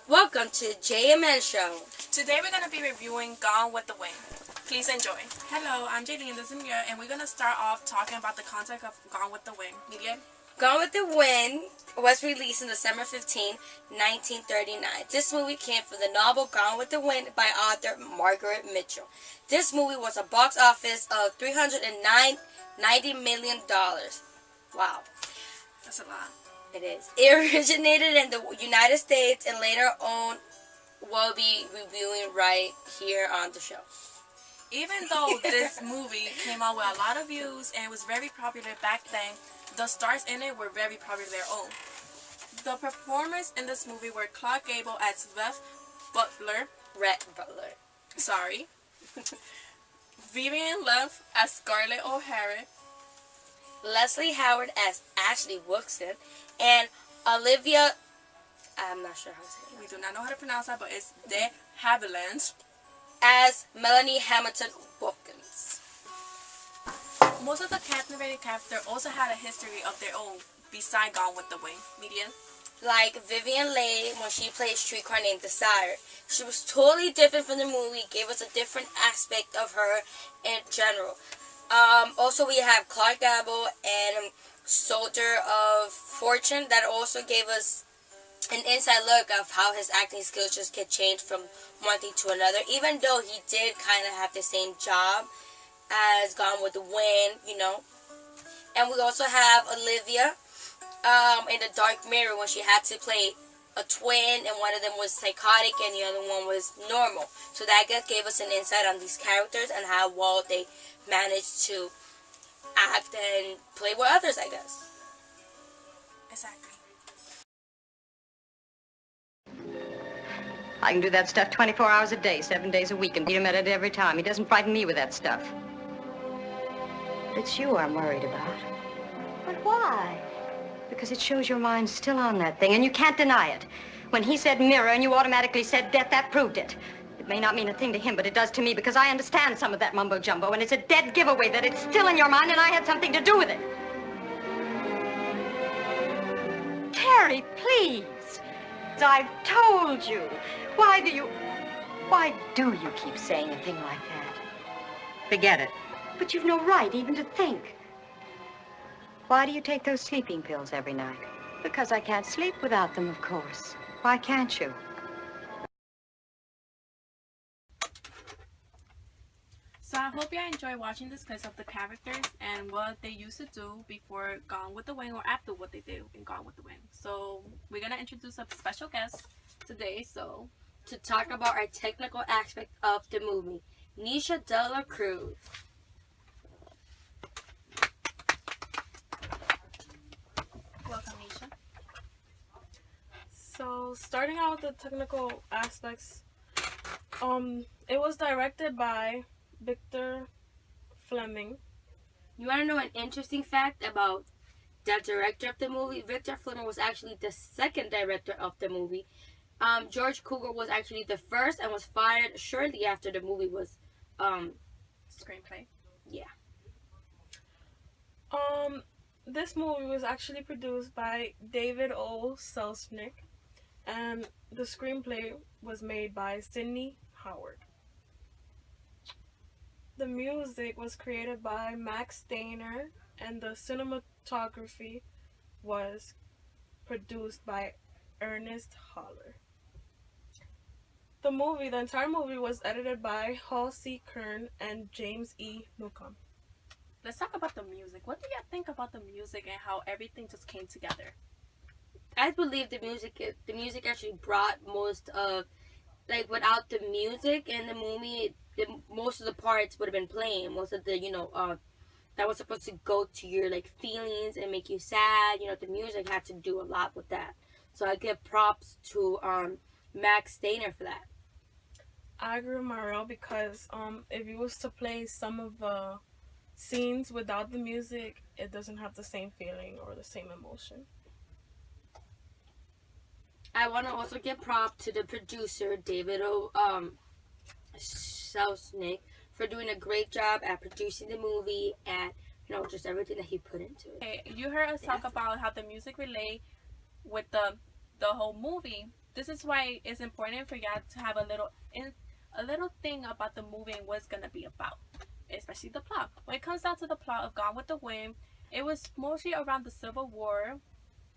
Welcome to JMN Show. Today we're going to be reviewing Gone with the Wind. Please enjoy. Hello, I'm Jaylene Zamir, and we're going to start off talking about the concept of Gone with the Wind. Median? Gone with the Wind was released on December 15, 1939. This movie came from the novel Gone with the Wind by author Margaret Mitchell. This movie was a box office of $390 million. Wow. That's a lot. It is. It originated in the United States and later on we'll be reviewing right here on the show. Even though this movie came out with a lot of views and was very popular back then, the stars in it were very popular their own. The performers in this movie were Clark Gable as Rhett Butler. Sorry. Vivian Leigh as Scarlett O'Hara. Leslie Howard as Ashley Wilson, and Olivia, I'm not sure how to say it. We do not know how to pronounce that, but it's De Havilland as Melanie Hamilton Wilkins. Most of the captivating characters also had a history of their own beside Gone with the Wind. Median? Like Vivian Leigh when she played Streetcar Named Desire. She was totally different from the movie, gave us a different aspect of her in general. Also we have Clark Gable and Soldier of Fortune that also gave us an inside look of how his acting skills just could change from one thing to another, even though he did kind of have the same job as Gone with the Wind, you know. And we also have Olivia in The Dark Mirror when she had to play a twin and one of them was psychotic and the other one was normal. So that gave us an insight on these characters and how well they managed to act and play with others, I guess. Exactly. I can do that stuff 24 hours a day, 7 days a week, and beat him at it every time. He doesn't frighten me with that stuff. It's you I'm worried about. But why? Because it shows your mind's still on that thing, and you can't deny it. When he said mirror and you automatically said death, that proved it. It may not mean a thing to him, but it does to me, because I understand some of that mumbo-jumbo, and it's a dead giveaway that it's still in your mind and I had something to do with it. Terry, please. I've told you. Why do you keep saying a thing like that? Forget it. But you've no right even to think. Why do you take those sleeping pills every night? Because I can't sleep without them, of course. Why can't you? So I hope you enjoy watching this because of the characters and what they used to do before Gone with the Wind or after what they did in Gone with the Wind. So we're going to introduce a special guest today. So to talk about our technical aspect of the movie, Nisha De La Cruz. Welcome, Nisha. So starting out with the technical aspects, it was directed by Victor Fleming. You want to know an interesting fact about the director of the movie? Victor Fleming was actually the second director of the movie. George Cukor was actually the first and was fired shortly after the movie was Screenplay. Yeah. This movie was actually produced by David O. Selznick, and the screenplay was made by Sidney Howard. The music was created by Max Steiner, and the cinematography was produced by Ernest Haller. The entire movie was edited by Hall C. Kern and James E. Newcomb. Let's talk about the music. What do you think about the music and how everything just came together? I believe the music actually brought most of, like, without the music in the movie, most of the parts would have been playing. Most of the, that was supposed to go to your, like, feelings and make you sad. The music had to do a lot with that. So I give props to Max Steiner for that. I agree with Mariel because if you was to play some of the scenes without the music, it doesn't have the same feeling or the same emotion. I want to also give props to the producer, David O. Selznick, for doing a great job at producing the movie and, just everything that he put into it. Okay, you heard us talk about how the music relate with the whole movie. this is why it's important for y'all to have a little thing about the movie and what it's gonna be about, especially the plot. When it comes down to the plot of Gone with the Wind, it was mostly around the Civil War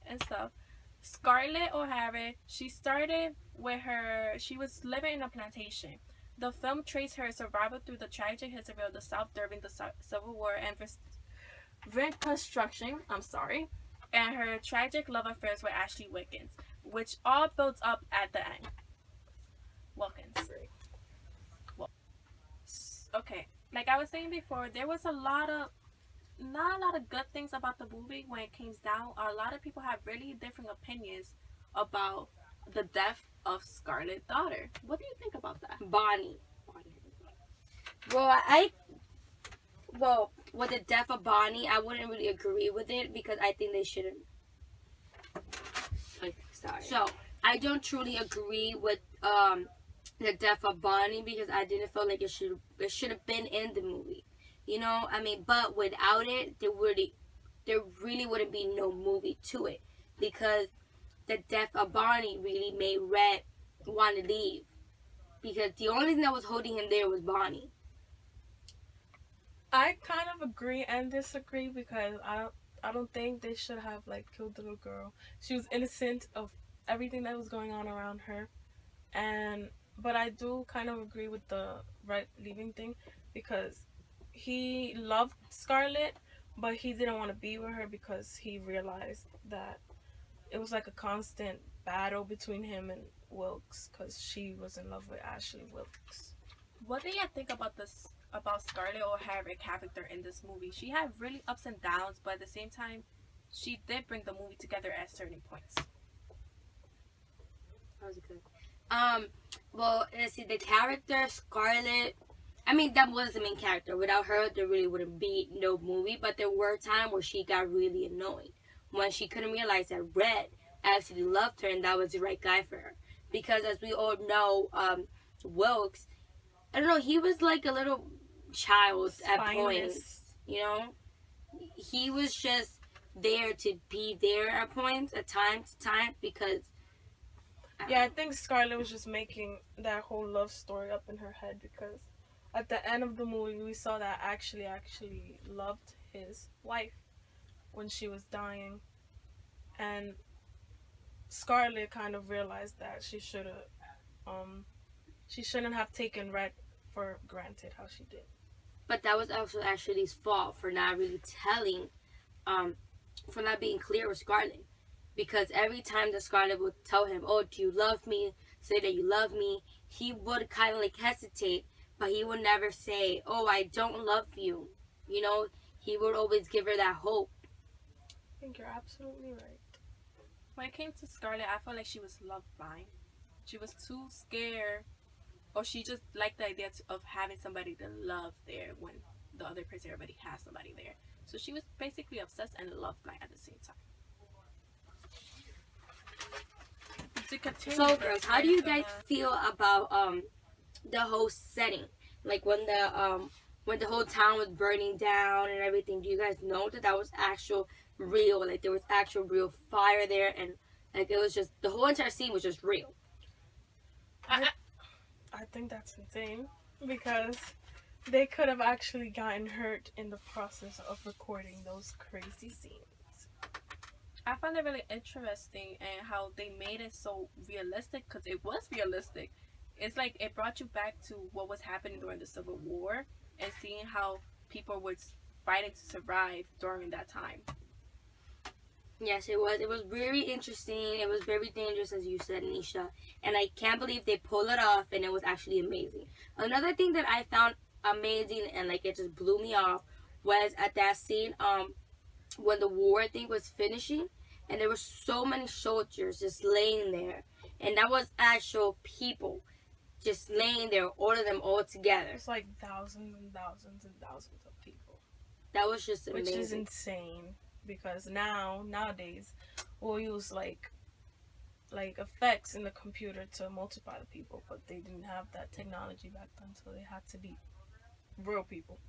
and stuff. Scarlett O'Hara, she started with she was living in a plantation. The film traced her survival through the tragic history of the South during the Civil War and Reconstruction, and her tragic love affairs with Ashley Wilkins, which all builds up at the end. Wilkins. Okay, like I was saying before, there was not a lot of good things about the movie when it came down. A lot of people have really different opinions about the death of Scarlett's daughter. What do you think about that? Bonnie. Well, with the death of Bonnie, I wouldn't really agree with it because I think they shouldn't. Sorry. So I don't truly agree with the death of Bonnie because I didn't feel like it should have been in the movie. You know, I mean, but without it, there really wouldn't be no movie to it because the death of Bonnie really made Red want to leave because the only thing that was holding him there was Bonnie. I kind of agree and disagree because I don't think they should have like killed the little girl. She was innocent of everything that was going on around her, but I do kind of agree with the Red leaving thing because he loved Scarlett, but he didn't want to be with her because he realized that it was like a constant battle between him and Wilkes because she was in love with Ashley Wilkes. What do you think about Scarlett O'Hara character in this movie? She had really ups and downs, but at the same time, she did bring the movie together at certain points. That was good. Well, let's see, the character Scarlett. I mean, that was the main character. Without her, there really wouldn't be no movie. But there were times where she got really annoying when she couldn't realize that Red actually loved her and that was the right guy for her. Because as we all know, Wilkes, I don't know, he was like a little child at points. You know, he was just there to be there at points, at time to time, because. Yeah, I think Scarlett was just making that whole love story up in her head because at the end of the movie we saw that actually loved his wife when she was dying, and Scarlett kind of realized that she shouldn't have taken Red for granted how she did. But that was also Ashley's fault for not really telling, for not being clear with Scarlett. Because every time that Scarlett would tell him, oh, do you love me? Say that you love me. He would kind of like hesitate, but he would never say, oh, I don't love you. You know, he would always give her that hope. I think you're absolutely right. When it came to Scarlett, I felt like she was love blind. She was too scared, or she just liked the idea of having somebody to love there when the other person already has somebody there. So she was basically obsessed and love blind at the same time. So, girls, how do you guys feel about the whole setting? Like when the whole town was burning down and everything. Do you guys know that was actual real? Like there was actual real fire there, and like it was just the whole entire scene was just real. I think that's insane because they could have actually gotten hurt in the process of recording those crazy scenes. I found it really interesting and how they made it so realistic because it was realistic. It's like it brought you back to what was happening during the Civil War and seeing how people were fighting to survive during that time. Yes, it was. It was very interesting. It was very dangerous, as you said, Nisha. And I can't believe they pulled it off, and it was actually amazing. Another thing that I found amazing and like it just blew me off was at that scene when the war thing was finishing, and there were so many soldiers just laying there, and that was actual people just laying there, all of them all together. It's like thousands and thousands and thousands of people. That was just amazing. Which is insane because nowadays we'll use like effects in the computer to multiply the people, but they didn't have that technology back then, so they had to be real people.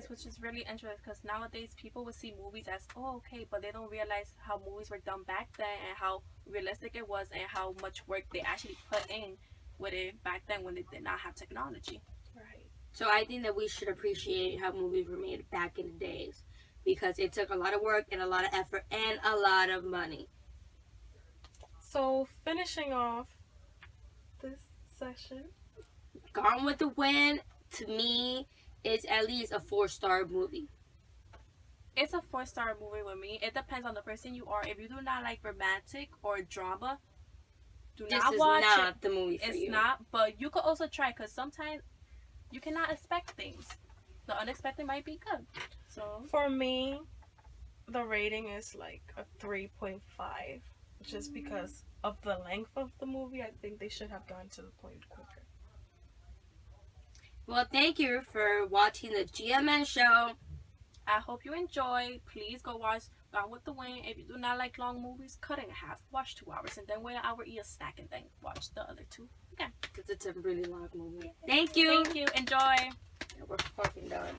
Which is really interesting because nowadays people would see movies as, oh, okay, but they don't realize how movies were done back then and how realistic it was and how much work they actually put in with it back then when they did not have technology. Right. So I think that we should appreciate how movies were made back in the days, because it took a lot of work and a lot of effort and a lot of money. So finishing off this session, Gone with the Wind, to me, is at least a 4-star movie. It's a 4-star movie with me. It depends on the person you are. If you do not like romantic or drama, do This not is watch not it. the movie for you. It's not, but you could also try because sometimes you cannot expect things. The unexpected might be good. So for me, the rating is like a 3.5, just because of the length of the movie. I think they should have gone to the point quicker. Well, thank you for watching the GMN show. I hope you enjoy. Please go watch Gone with the Wind. If you do not like long movies, cut it in half. Watch 2 hours and then wait an hour, eat a snack, and then watch the other 2. Okay. Because it's a really long movie. Thank you. Thank you. Enjoy. Yeah, we're fucking done.